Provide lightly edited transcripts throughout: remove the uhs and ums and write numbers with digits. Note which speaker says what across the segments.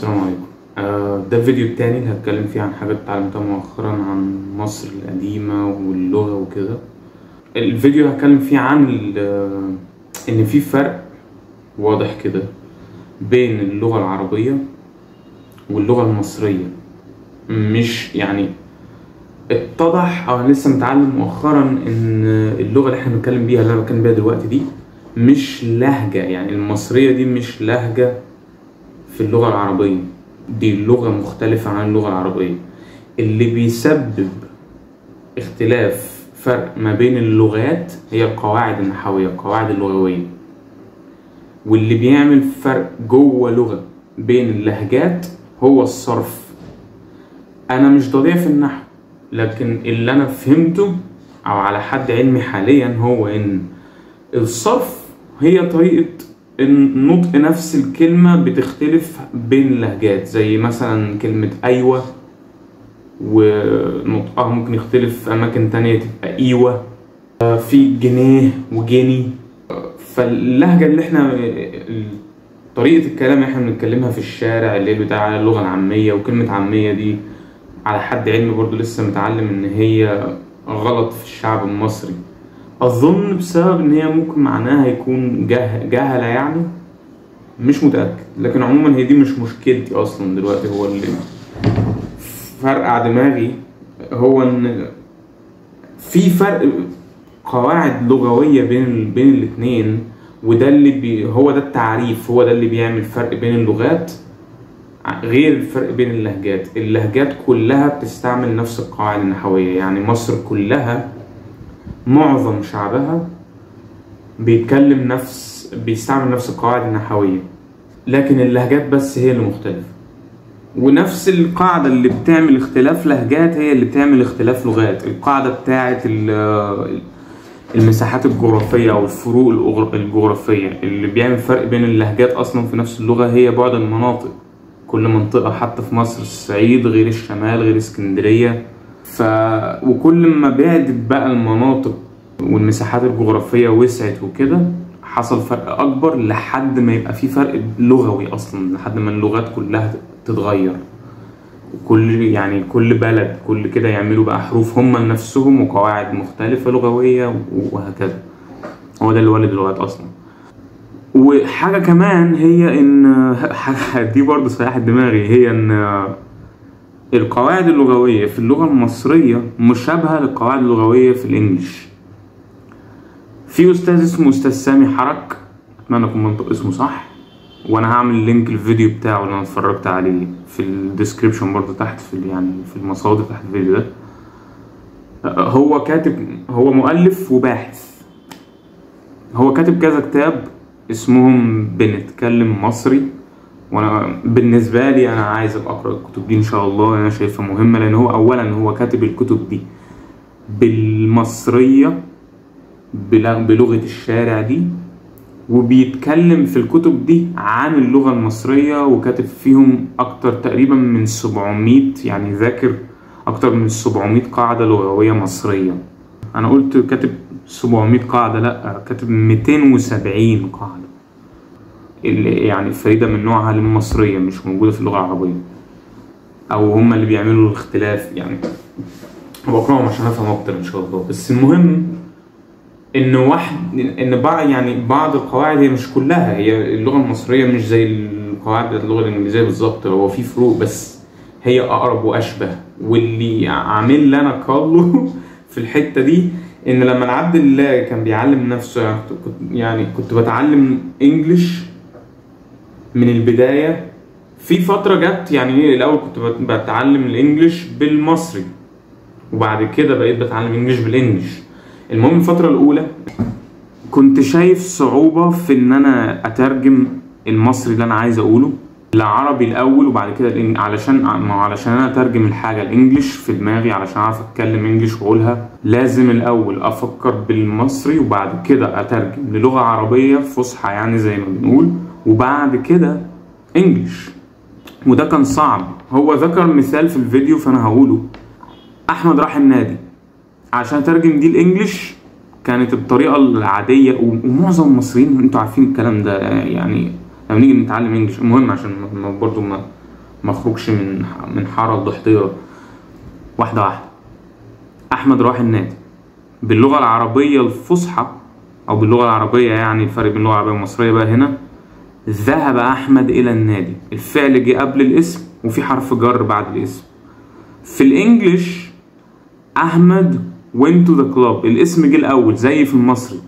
Speaker 1: السلام عليكم. ده الفيديو التاني اللي هتكلم فيه عن حاجات اتعلمتها مؤخرا عن مصر القديمة واللغة وكده. الفيديو هتكلم فيه عن إن في فرق واضح كده بين اللغة العربية واللغة المصرية. مش يعني اتضح أو أنا لسه متعلم مؤخرا إن اللغة اللي احنا بنتكلم بيها اللي أنا بتكلم بيها دلوقتي دي مش لهجة، يعني المصرية دي مش لهجة في اللغة العربية، دي لغة مختلفة عن اللغة العربية. اللي بيسبب اختلاف فرق ما بين اللغات هي القواعد النحوية، القواعد اللغوية. واللي بيعمل فرق جوه لغة بين اللهجات هو الصرف. أنا مش ضليع في النحو، لكن اللي أنا فهمته أو على حد علمي حاليا هو إن الصرف هي طريقة النطق نفس الكلمة بتختلف بين اللهجات، زي مثلا كلمة أيوة ونطقها ممكن يختلف في أماكن تانية تبقى إيوة، في جنيه وجني. فاللهجة اللي احنا طريقة الكلام اللي احنا بنتكلمها في الشارع اللي بتاع اللغة العامية، وكلمة عامية دي على حد علمي برضو لسه متعلم إن هي غلط في الشعب المصري. أظن بسبب إن هي ممكن معناها يكون جهلة، يعني مش متأكد، لكن عموما هي دي مش مشكلتي أصلا دلوقتي. هو اللي فرقع دماغي هو إن في فرق قواعد لغوية بين الاتنين، وده اللي هو ده التعريف، هو ده اللي بيعمل فرق بين اللغات غير الفرق بين اللهجات. اللهجات كلها بتستعمل نفس القواعد النحوية، يعني مصر كلها معظم شعبها بيستعمل نفس القواعد النحوية، لكن اللهجات بس هي اللي مختلفة. ونفس القاعدة اللي بتعمل اختلاف لهجات هي اللي بتعمل اختلاف لغات. القاعدة بتاعة المساحات الجغرافية أو الفروق الجغرافية اللي بيعمل فرق بين اللهجات أصلا في نفس اللغة هي بعد المناطق. كل منطقة حتى في مصر، الصعيد غير الشمال غير اسكندرية. وكل ما بعدت بقى المناطق والمساحات الجغرافية وسعت وكده حصل فرق أكبر، لحد ما يبقى في فرق لغوي أصلا، لحد ما اللغات كلها تتغير. كل بلد كل كده يعملوا بقى حروف هم لنفسهم وقواعد مختلفة لغوية وهكذا. هو ده اللي ولد اللغات أصلا. وحاجة كمان هي إن دي برضه سياحة دماغي، هي إن القواعد اللغوية في اللغة المصرية مشابهة للقواعد اللغوية في الإنجليش. في أستاذ اسمه أستاذ سامي حرك، أتمنى أكون منطق اسمه صح، وأنا هعمل لينك الفيديو بتاعه اللي أنا اتفرجت عليه في الديسكريبشن برضه تحت، في المصادر تحت الفيديو ده. هو كاتب، هو مؤلف وباحث، هو كاتب كذا كتاب اسمهم بنتكلم مصري. وانا بالنسبه لي انا عايز ابقى اقرا الكتب دي ان شاء الله، انا شايفها مهمه، لان هو اولا هو كاتب الكتب دي بالمصريه بلغه الشارع دي، وبيتكلم في الكتب دي عن اللغه المصريه، وكاتب فيهم اكتر تقريبا من 700، يعني ذاكر اكتر من 700 قاعده لغويه مصريه. انا قلت كاتب 700 قاعده، لا، كاتب 270 قاعده اللي يعني فريدة من نوعها للمصرية، مش موجودة في اللغة العربية، أو هم اللي بيعملوا الاختلاف. يعني بقرأهم عشان أفهم أكتر إن شاء الله. بس المهم إن بعض القواعد هي مش كلها، هي اللغة المصرية مش زي القواعد بتاعت اللغة الإنجليزية بالظبط، هو في فروق بس هي أقرب وأشبه. واللي عامل لنا قاله في الحتة دي إن لما العبد الله كان بيعلم نفسه، يعني كنت بتعلم إنجليش من البداية. في فترة جت يعني الأول كنت بتعلم الإنجليش بالمصري، وبعد كده بقيت بتعلم إنجليش بالإنجليش. المهم الفترة الأولى كنت شايف صعوبة في إن أنا أترجم المصري اللي أنا عايز أقوله لعربي الأول وبعد كده علشان أنا أترجم الحاجة الإنجليش في دماغي، علشان أعرف أتكلم إنجليش وأقولها لازم الأول أفكر بالمصري وبعد كده أترجم للغة عربية فصحى، يعني زي ما بنقول، وبعد كده انجليش. وده كان صعب. هو ذكر مثال في الفيديو فانا هقوله. احمد راح النادي عشان اترجم دي الانجليش، كانت الطريقه العاديه، ومعظم المصريين انتوا عارفين الكلام ده، يعني لما نيجي نتعلم انجليش. المهم عشان برضو مخرجش من حارة الضحضيرة. واحدة واحدة. أحمد راح النادي باللغة العربية الفصحى أو باللغة العربية، يعني الفرق بين اللغة العربية والمصرية بقى هنا. ذهب أحمد إلى النادي، الفعل جه قبل الاسم وفي حرف جر بعد الاسم. في الإنجليش أحمد went to the club، الاسم جه الأول زي في المصري،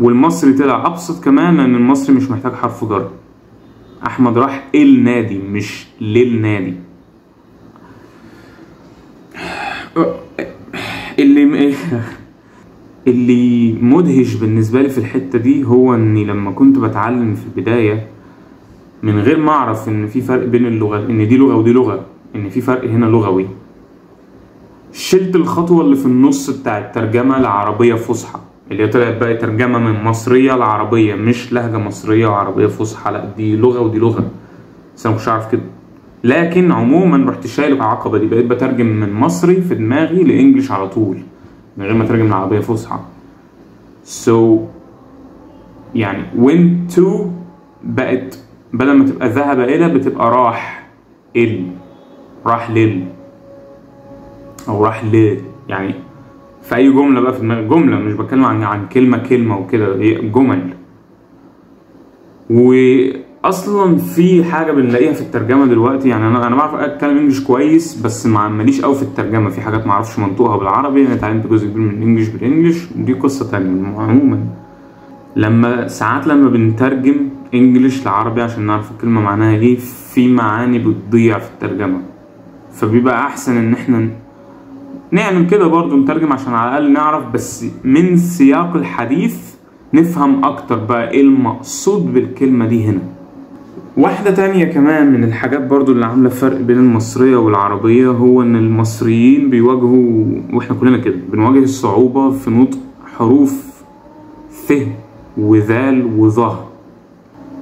Speaker 1: والمصري طلع أبسط كمان لأن المصري مش محتاج حرف جر. أحمد راح النادي مش للنادي. اللي مدهش بالنسبة لي في الحتة دي هو اني لما كنت بتعلم في البداية من غير ما اعرف ان في فرق بين اللغة، ان دي لغة ودي لغة، ان في فرق هنا لغوي، شلت الخطوة اللي في النص بتاع الترجمة لعربية فصحى اللي هي طلعت بقى ترجمة من مصرية لعربية، مش لهجة مصرية وعربية فصحى، لا دي لغة ودي لغة، بس انا مش عارف كده. لكن عموما رحت شايل العقبة دي، بقيت بترجم من مصري في دماغي لإنجليش على طول من غير ما اترجم العربية فصحى. so يعني went to بقت بدل ما تبقى ذهب إلى بتبقى راح لل أو راح ل، يعني في أي جملة بقى في دماغي، جملة مش بتكلم عن كلمة وكده، هي جمل. واصلا في حاجه بنلاقيها في الترجمه دلوقتي، يعني انا بعرف اتكلم انجلش كويس بس ماليش قوي في الترجمه، في حاجات ما اعرفش منطوقها بالعربي، انا اتعلمت جزء كبير من الانجليش بالانجلش، دي قصه تانية. عموما لما بنترجم انجلش لعربي عشان نعرف الكلمه معناها ايه، في معاني بتضيع في الترجمه، فبيبقى احسن ان احنا نعمل كده برضو، نترجم عشان على الاقل نعرف بس من سياق الحديث نفهم اكتر بقى ايه المقصود بالكلمة دي هنا. واحدة تانية كمان من الحاجات برضو اللي عاملة فرق بين المصرية والعربية هو ان المصريين بيواجهوا، واحنا كلنا كده بنواجه الصعوبة في نطق حروف ث وذال وظه.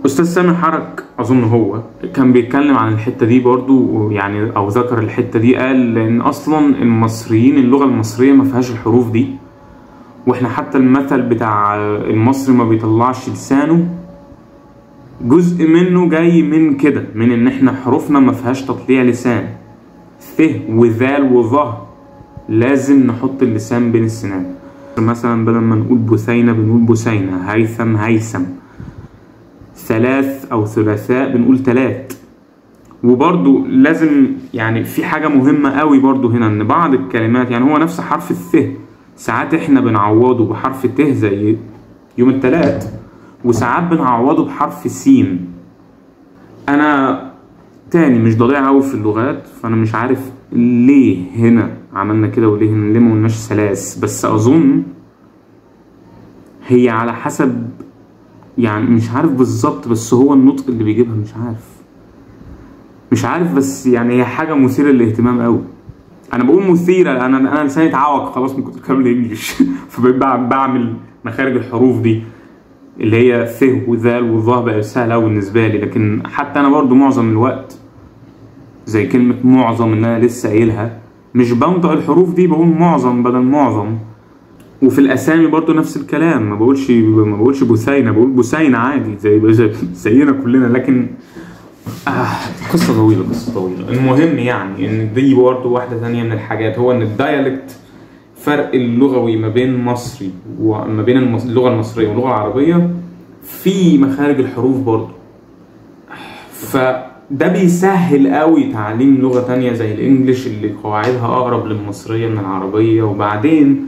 Speaker 1: استاذ سامي حرك اظن هو كان بيتكلم عن الحتة دي برضو، يعني او ذكر الحتة دي، قال لان اصلا المصريين اللغة المصرية ما فيهاش الحروف دي، واحنا حتى المثل بتاع المصري ما بيطلعش لسانه جزء منه جاي من كده، من ان احنا حروفنا ما فيهاش تطليع لسان، ث وذال وظه لازم نحط اللسان بين السنان. مثلا بدل ما نقول بثينة بنقول بثينة، هيثم، ثلاث او ثلاثاء بنقول تلات. وبرضو لازم يعني في حاجة مهمة قوي برضو هنا، ان بعض الكلمات يعني هو نفس حرف الث ساعات احنا بنعوضه بحرف ت زي يوم التلات، وساعات بنعوضه بحرف سين. انا تاني مش ضليع قوي في اللغات، فانا مش عارف ليه هنا عملنا كده وليه هنا ليه ما قلناش ثلاث، بس اظن هي على حسب، يعني مش عارف بالظبط، بس هو النطق اللي بيجيبها مش عارف بس يعني هي حاجة مثيرة للاهتمام قوي. انا بقول مثيرة، انا لساني اتعوج خلاص من كتر كلام الانجليش فبقيت بعمل مخارج الحروف دي اللي هي ث وذال وظه، بقى سهل قوي بالنسبة لي. لكن حتى انا برضو معظم الوقت زي كلمة معظم اللي انا لسه قايلها مش بنطق الحروف دي، بقول معظم بدل معظم. وفي الاسامي برضو نفس الكلام، ما بقولش بثينة، بقول بثينة عادي زينا كلنا. لكن قصة طويلة. المهم يعني ان دي برضو واحدة ثانية من الحاجات، هو ان الدايالكت فرق اللغوي ما بين مصري وما بين اللغة المصرية واللغة العربية في مخارج الحروف برضو، فده بيسهل قوي تعليم لغة تانية زي الانجليش اللي قواعدها اقرب للمصرية من العربية. وبعدين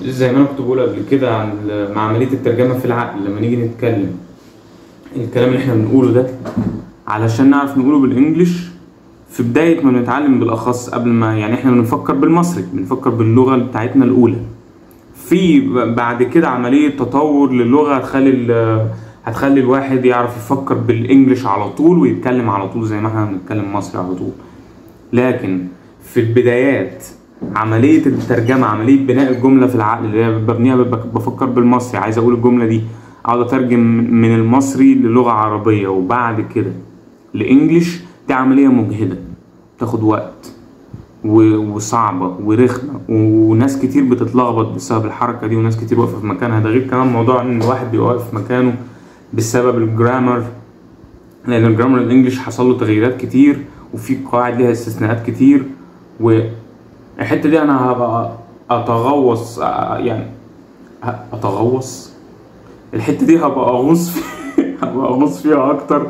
Speaker 1: زي ما انا كنت بقول قبل كده عن عملية الترجمة في العقل، لما نيجي نتكلم الكلام اللي احنا بنقوله ده علشان نعرف نقوله بالانجليش في بداية ما بنتعلم، بالاخص قبل ما يعني احنا بنفكر بالمصري، بنفكر باللغة بتاعتنا الاولى. في بعد كده عملية تطور للغة هتخلي الواحد يعرف يفكر بالانجليش على طول ويتكلم على طول زي ما احنا بنتكلم مصري على طول. لكن في البدايات عملية الترجمة، عملية بناء الجملة في العقل اللي هي ببنيها، بفكر بالمصري، عايز اقول الجملة دي، اقعد اترجم من المصري للغة عربية وبعد كده لانجليش، دي عملية مجهدة تاخد وقت وصعبة ورخمة، وناس كتير بتتلخبط بسبب الحركة دي، وناس كتير واقفة في مكانها. ده غير كمان موضوع ان الواحد بيبقى واقف في مكانه بسبب الجرامر، لان الجرامر الانجليش حصل له تغييرات كتير، وفي قواعد ليها استثناءات كتير، والحتة دي انا هبقى اتغوص يعني اتغوص الحتة دي هبقى اغوص فيها اكتر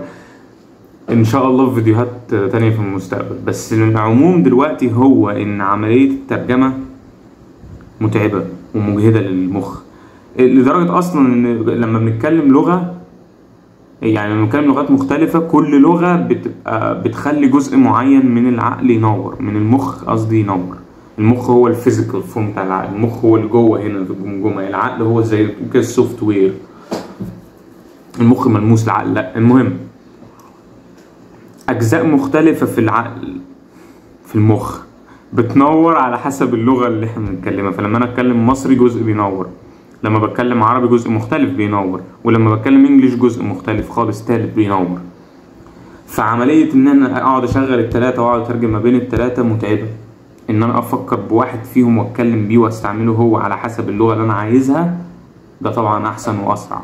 Speaker 1: ان شاء الله في فيديوهات تانية في المستقبل. بس العموم دلوقتي هو ان عملية الترجمة متعبة ومجهدة للمخ، لدرجة اصلا ان لما بنتكلم لغة، يعني لما بنتكلم لغات مختلفة، كل لغة بتبقى بتخلي جزء معين من العقل ينور، من المخ قصدي ينور. المخ هو الفيزيكال فورم بتاع العقل، المخ هو اللي جوه هنا في الجمجمة، العقل هو زي كده السوفت وير، المخ ملموس، العقل لا. المهم أجزاء مختلفة في العقل في المخ بتنور على حسب اللغة اللي احنا بنتكلمها. فلما أنا أتكلم مصري جزء بينور، لما بتكلم عربي جزء مختلف بينور، ولما بتكلم انجليش جزء مختلف خالص تالت بينور. فعملية ان انا اقعد اشغل التلاتة واقعد اترجم ما بين التلاتة متعبة. ان انا افكر بواحد فيهم واتكلم بيه واستعمله هو على حسب اللغة اللي انا عايزها، ده طبعا احسن واسرع.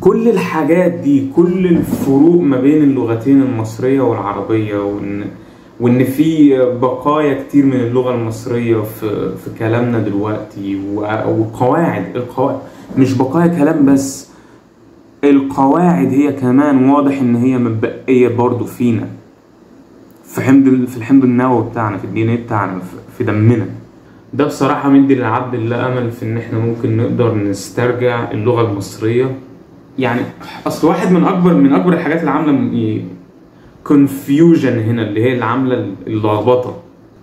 Speaker 1: كل الحاجات دي، كل الفروق ما بين اللغتين المصرية والعربية، وان في بقايا كتير من اللغة المصرية في كلامنا دلوقتي، والقواعد مش بقايا كلام بس، القواعد هي كمان واضح ان هي متبقية برضو فينا، في الحمض النووي بتاعنا، في الدي ان ايه بتاعنا، في دمنا. ده بصراحة مدي للعبد الله امل في ان احنا ممكن نقدر نسترجع اللغة المصرية. يعني اصل واحد من اكبر الحاجات اللي عاملة confusion هنا، اللي هي اللي عامله اللخبطه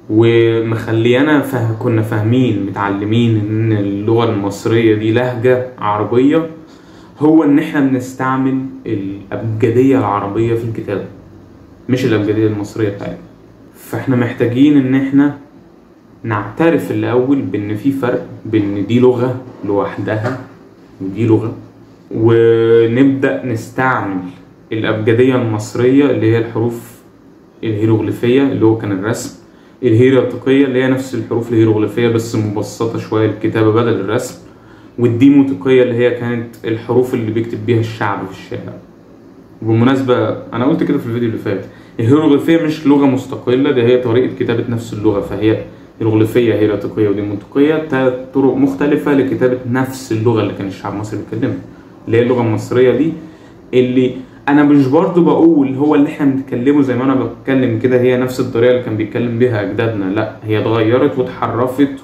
Speaker 1: ومخليانا كنا فاهمين متعلمين ان اللغه المصريه دي لهجه عربيه، هو ان احنا بنستعمل الابجديه العربيه في الكتابه مش الابجديه المصريه بتاعتنا. فاحنا محتاجين ان احنا نعترف الاول بان في فرق بين دي لغه لوحدها ودي لغه، ونبدا نستعمل الأبجدية المصرية اللي هي الحروف الهيروغليفية اللي هو كان الرسم، الهيراتيقية اللي هي نفس الحروف الهيروغليفية بس مبسطة شوية الكتابة بدل الرسم، والديموتيقية اللي هي كانت الحروف اللي بيكتب بيها الشعب في الشارع. وبالمناسبة أنا قلت كده في الفيديو اللي فات، الهيروغليفية مش لغة مستقلة، ده هي طريقة كتابة نفس اللغة، فهي هيروغليفية هيراتيقية وديموتيقية، طرق مختلفة لكتابة نفس اللغة اللي كان الشعب المصري بيتكلمها، اللي هي اللغة المصرية دي. اللي انا مش برضو بقول هو اللي احنا بنتكلمه زي ما انا بتكلم كده هي نفس الطريقه اللي كان بيتكلم بيها اجدادنا، لا هي اتغيرت واتحرفت،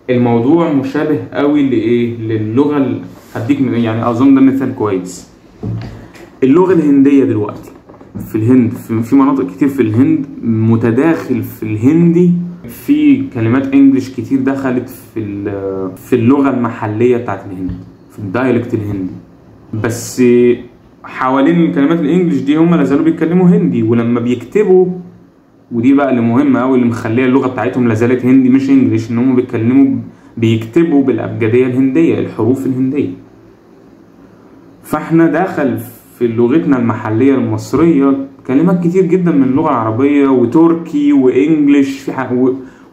Speaker 1: والموضوع مشابه قوي لايه، للغه هديك يعني اظن ده مثال كويس. اللغه الهنديه دلوقتي في الهند، في مناطق كتير في الهند متداخل في الهندي، في كلمات انجليش كتير دخلت في اللغه المحليه بتاعت الهند، في الدايلكت الهندي. بس حوالين الكلمات الانجليش دي هم لازالوا بيتكلموا هندي، ولما بيكتبوا، ودي بقى اللي مهمه قوي اللي مخليه اللغه بتاعتهم لازالت هندي مش انجليش، ان هم بيكتبوا بالابجديه الهنديه، الحروف الهنديه. فاحنا دخل في لغتنا المحليه المصريه كلمات كتير جدا من اللغه العربيه، وتركي وانجليش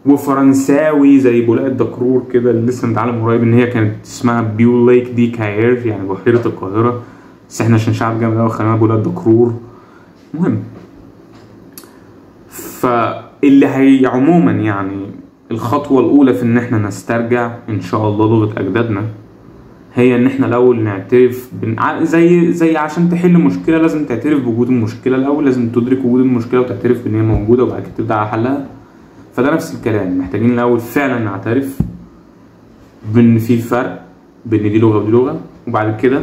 Speaker 1: وفرنساوي زي بولاق الدكرور كده اللي لسه متعلم قريب ان هي كانت اسمها بيو ليك دي كاير، يعني بحيره القاهره، بس احنا عشان شعب جامد قوي خلينا بولاق الدكرور. مهم. فاللي هي عموما يعني الخطوه الاولى في ان احنا نسترجع ان شاء الله لغه اجدادنا هي ان احنا الاول نعترف زي عشان تحل مشكله لازم تعترف بوجود المشكله الاول، لازم تدرك وجود المشكله وتعترف بان هي موجوده وبعد كده تبدا على حلها. فده نفس الكلام، محتاجين الاول فعلا نعترف بان في فرق بين دي لغه ودي لغه، وبعد كده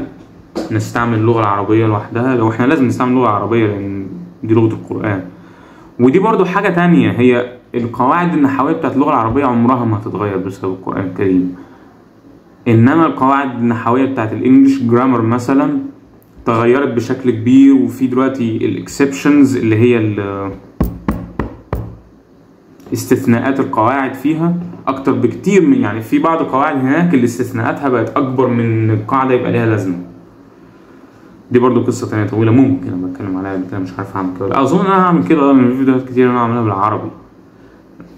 Speaker 1: نستعمل اللغه العربيه لوحدها لو احنا لازم نستعمل اللغه العربيه لان دي لغه القران. ودي برضو حاجه تانية، هي القواعد النحويه بتاعت اللغه العربيه عمرها ما هتتغير بسبب القران الكريم، انما القواعد النحويه بتاعت الانجليش جرامر مثلا تغيرت بشكل كبير، وفي دلوقتي الاكسبشنز اللي هي استثناءات القواعد فيها اكتر بكتير من، يعني في بعض القواعد هناك اللي استثناءاتها بقت اكبر من القاعده يبقى ليها لازمه. دي برضو قصه تانية طويله ممكن انا بتكلم عليها كده، مش عارف اعمل كده، اظن انا هعمل كده من فيديوهات كتير انا هعملها بالعربي.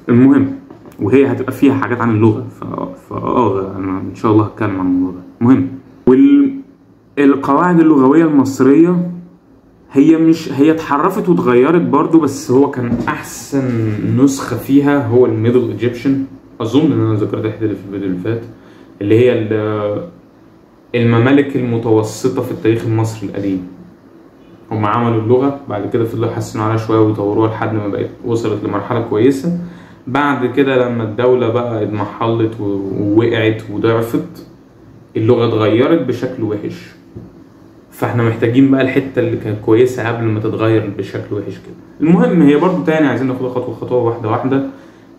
Speaker 1: المهم، وهي هتبقى فيها حاجات عن اللغه، انا ان شاء الله هتكلم عن الموضوع ده. المهم، والقواعد اللغويه المصريه هي اتحرفت واتغيرت برضو، بس هو كان احسن نسخة فيها هو الميدل ايجيبشن. اظن ان انا ذكرت الحته دي في الفيديو اللي فات، اللي هي الممالك المتوسطة في التاريخ المصري القديم. هم عملوا اللغة، بعد كده فضلوا يحسنوا عليها شوية ويطوروها لحد ما بقت وصلت لمرحلة كويسة. بعد كده لما الدولة بقى اضمحلت ووقعت وضعفت، اللغة اتغيرت بشكل وحش. فاحنا محتاجين بقى الحتة اللي كانت كويسة قبل ما تتغير بشكل وحش كده. المهم هي برضو تاني عايزين ناخدها خطوة خطوة، واحدة واحدة.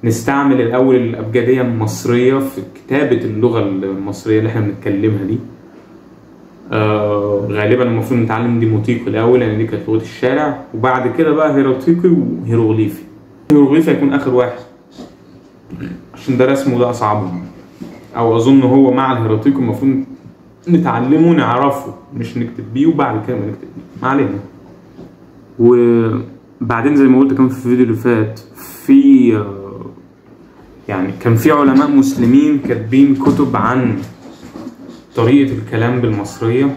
Speaker 1: نستعمل الأول الأبجدية المصرية في كتابة اللغة المصرية اللي احنا بنتكلمها دي. غالبا المفروض نتعلم ديموتيقي الأول لأن دي كانت لغة الشارع، وبعد كده بقى هيروغليفي وهيروغليفي. هيروغليفي هيكون آخر واحد عشان ده رسمه وده أصعبهم، أو أظن هو مع الهيروغليفي المفروض نتعلمه نعرفه مش نكتب بيه وبعد كده نكتب بيه، ما علينا. وبعدين زي ما قلت كمان في الفيديو اللي فات، في يعني كان في علماء مسلمين كاتبين كتب عن طريقة الكلام بالمصرية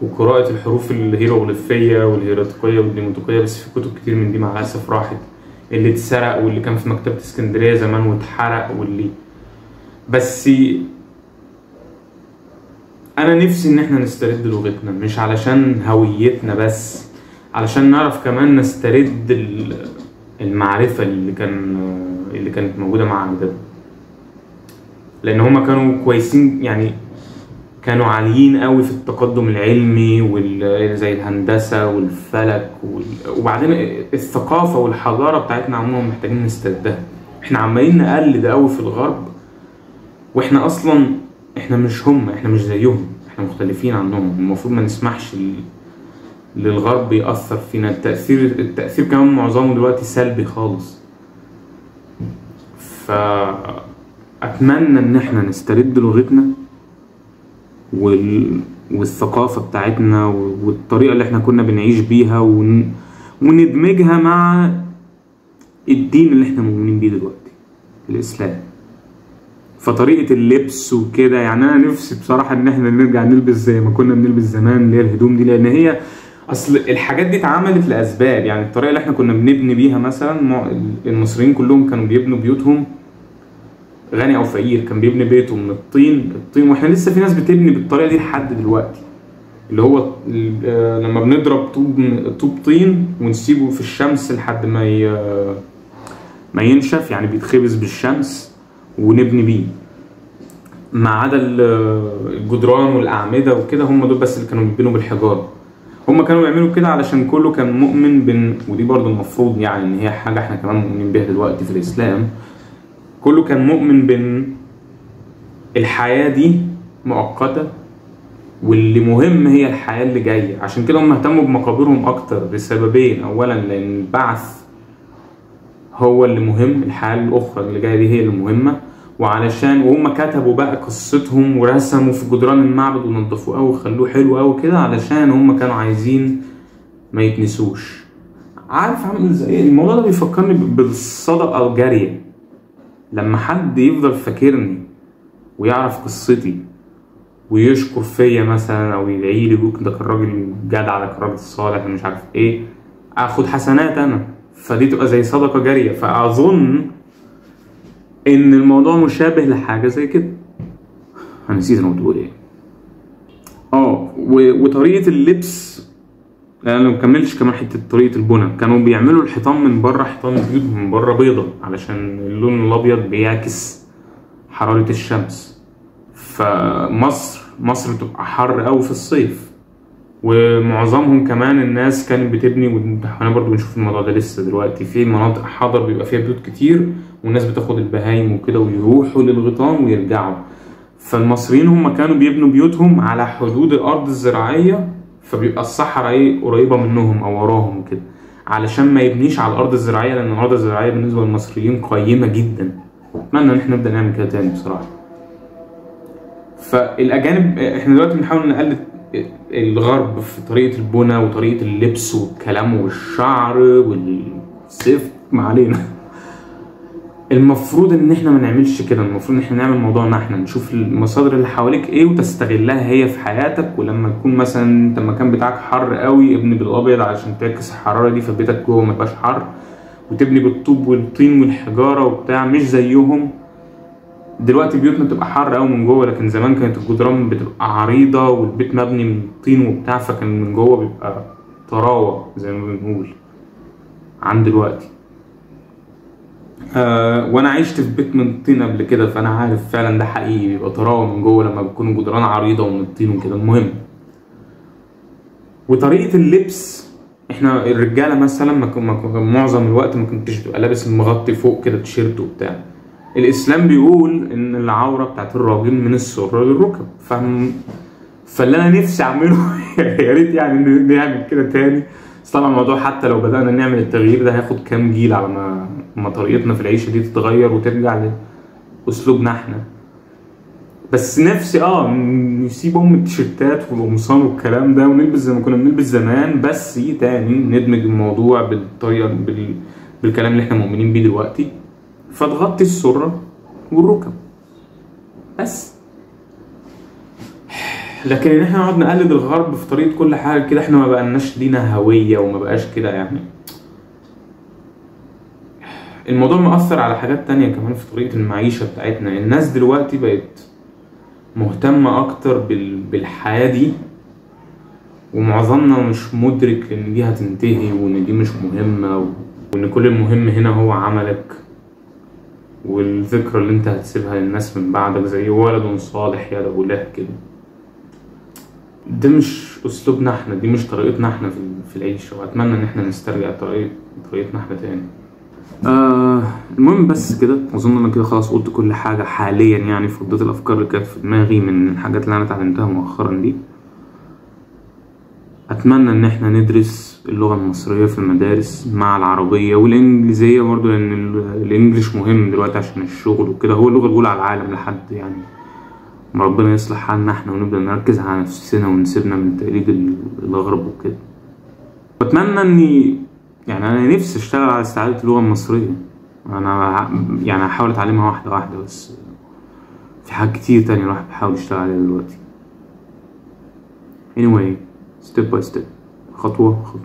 Speaker 1: وقراءة الحروف الهيروغليفية والهيراتيقية والديموتيقية، بس في كتب كتير من دي مع الأسف راحت، اللي اتسرق واللي كان في مكتبة اسكندرية زمان واتحرق بس أنا نفسي إن احنا نسترد لغتنا، مش علشان هويتنا بس، علشان نعرف كمان نسترد المعرفة اللي كانت موجودة مع عندنا، لأن هما كانوا كويسين، يعني كانوا عاليين قوي في التقدم العلمي زي الهندسة والفلك وبعدين الثقافة والحضارة بتاعتنا عموما محتاجين نستردها. احنا عمالين نقلد قوي في الغرب، واحنا اصلا احنا مش زيهم، احنا مختلفين عنهم. المفروض ما نسمحش للغرب يأثر فينا. التأثير كمان معظمه دلوقتي سلبي خالص. فأتمنى ان احنا نسترد لغتنا والثقافة بتاعتنا والطريقة اللي احنا كنا بنعيش بيها وندمجها مع الدين اللي احنا مؤمنين بيه دلوقتي، الإسلام. فطريقة اللبس وكده، يعني أنا نفسي بصراحة إن احنا نرجع نلبس زي ما كنا بنلبس زمان، اللي هي الهدوم دي، لأن هي أصل الحاجات دي اتعملت لأسباب. يعني الطريقة اللي احنا كنا بنبني بيها مثلا، المصريين كلهم كانوا بيبنوا بيوتهم، غني او فقير كان بيبني بيته من الطين، واحنا لسه في ناس بتبني بالطريقه دي لحد دلوقتي، اللي هو لما بنضرب طوب طين ونسيبه في الشمس لحد ما ينشف، يعني بيتخبز بالشمس ونبني بيه، ما عدا الجدران والاعمده وكده، هم دول بس اللي كانوا بيبنوا بالحجاره. هم كانوا بيعملوا كده علشان كله كان مؤمن ودي برضو المفروض يعني ان هي حاجه احنا كمان مؤمنين بيها دلوقتي في الاسلام، كله كان مؤمن بان الحياة دي مؤقتة واللي مهم هي الحياة اللي جاية. عشان كده هم اهتموا بمقابرهم اكتر لسببين: اولا لان البعث هو اللي مهم، الحياة الاخرى اللي جاية دي هي اللي مهمة، وهم كتبوا بقى قصتهم ورسموا في جدران المعبد ونضفوه قوي وخلوه حلو قوي كده، علشان هم كانوا عايزين ما يتنسوش. عارف عامل ازاي الموضوع ده؟ بيفكرني بالصدقة الجارية. لما حد يفضل فاكرني ويعرف قصتي ويشكر فيا مثلا او يدعي لي ويقول ده كان راجل جدع، ده كان راجل صالح، مش عارف ايه، اخد حسنات انا، فدي تبقى زي صدقه جاريه. فاظن ان الموضوع مشابه لحاجه زي كده. انا نسيت انا بقول ايه. وطريقه اللبس، انا ما كملتش كمان حته طريقه البنى. كانوا بيعملوا الحيطان من بره، حيطان البيوت من بره بيضه علشان اللون الابيض بيعكس حراره الشمس. فمصر بتبقى حر قوي في الصيف، ومعظمهم كمان الناس كانت بتبني، واحنا برضو بنشوف الموضوع ده لسه دلوقتي في مناطق حضر بيبقى فيها بيوت كتير، والناس بتاخد البهايم وكده ويروحوا للغيطان ويرجعوا. فالمصريين هم كانوا بيبنوا بيوتهم على حدود الارض الزراعيه، فبيبقى الصحراء قريبه منهم او وراهم كده، علشان ما يبنيش على الارض الزراعيه، لان الارض الزراعيه بالنسبه للمصريين قيمه جدا. اتمنى ان احنا نبدا نعمل كده تاني بصراحه. فالاجانب، احنا دلوقتي بنحاول نقلد الغرب في طريقه البنى وطريقه اللبس والكلام والشعر والسيف، ما علينا. المفروض ان احنا ما نعملش كده، المفروض ان احنا نعمل موضوعنا احنا، نشوف المصادر اللي حواليك ايه وتستغلها هي في حياتك. ولما يكون مثلا انت المكان بتاعك حر قوي، ابني بالابيض عشان تعكس الحراره دي فبيتك جوه ما يبقاش حر، وتبني بالطوب والطين والحجاره وبتاع مش زيهم. دلوقتي بيوتنا بتبقى حر قوي من جوه، لكن زمان كانت الجدران بتبقى عريضه والبيت مبني من طين وبتاع، فكان من جوه بيبقى طراوه زي ما بنقول عن دلوقتي. وانا عشت في بيت من الطين قبل كده، فانا عارف فعلا ده حقيقي، بيبقى طراوه من جوه لما بتكون الجدران عريضه ومن الطين وكده. المهم، وطريقه اللبس، احنا الرجاله مثلا معظم الوقت ما كنتش تبقى لابس المغطي فوق كده تيشيرت وبتاع. الاسلام بيقول ان العوره بتاعت الراجل من السره للركب، فاللي انا نفسي اعمله يا ريت يعني نعمل كده تاني. بس طبعا الموضوع حتى لو بدأنا نعمل التغيير ده هياخد كام جيل على ما طريقتنا في العيشة دي تتغير وترجع لأسلوبنا احنا. بس نفسي نسيب التيشيرتات والقمصان والكلام ده ونلبس زي ما كنا بنلبس زمان، بس تاني ندمج الموضوع بالطريقة بالكلام اللي احنا مؤمنين بيه دلوقتي، فتغطي السرة والركب بس. لكن ان احنا نقعد نقلد الغرب في طريقة كل حاجة كده، احنا ما بقالناش لينا هوية وما بقاش كده يعني. الموضوع مؤثر على حاجات تانية كمان في طريقة المعيشة بتاعتنا. الناس دلوقتي بقت مهتمة اكتر بالحياة دي، ومعظمنا مش مدرك ان دي هتنتهي وان دي مش مهمة، وان كل المهم هنا هو عملك والذكرى اللي انت هتسيبها للناس من بعدك زي ولد صالح يدعو له كده. ده مش اسلوبنا احنا، دي مش طريقتنا احنا في العيش، واتمنى ان احنا نسترجع طريقتنا احنا تاني. المهم بس كده، اظن انا كده خلاص قلت كل حاجه حاليا يعني، فضيت الافكار اللي كانت في دماغي من الحاجات اللي انا اتعلمتها مؤخرا دي. اتمنى ان احنا ندرس اللغه المصريه في المدارس مع العربيه والانجليزيه برضو، لان الانجليش مهم دلوقتي عشان الشغل وكده، هو اللغه الاولى على العالم لحد يعني ما ربنا يصلح حالنا احنا ونبدأ نركز على نفسنا ونسيبنا من تقليد الغرب وكده. بتمنى اني يعني انا نفسي اشتغل على استعادة اللغة المصرية. انا يعني هحاول اتعلمها واحدة واحدة، بس في حاجات كتير تانية الواحد بيحاول يشتغل عليها دلوقتي. anyway step by step، خطوة خطوة.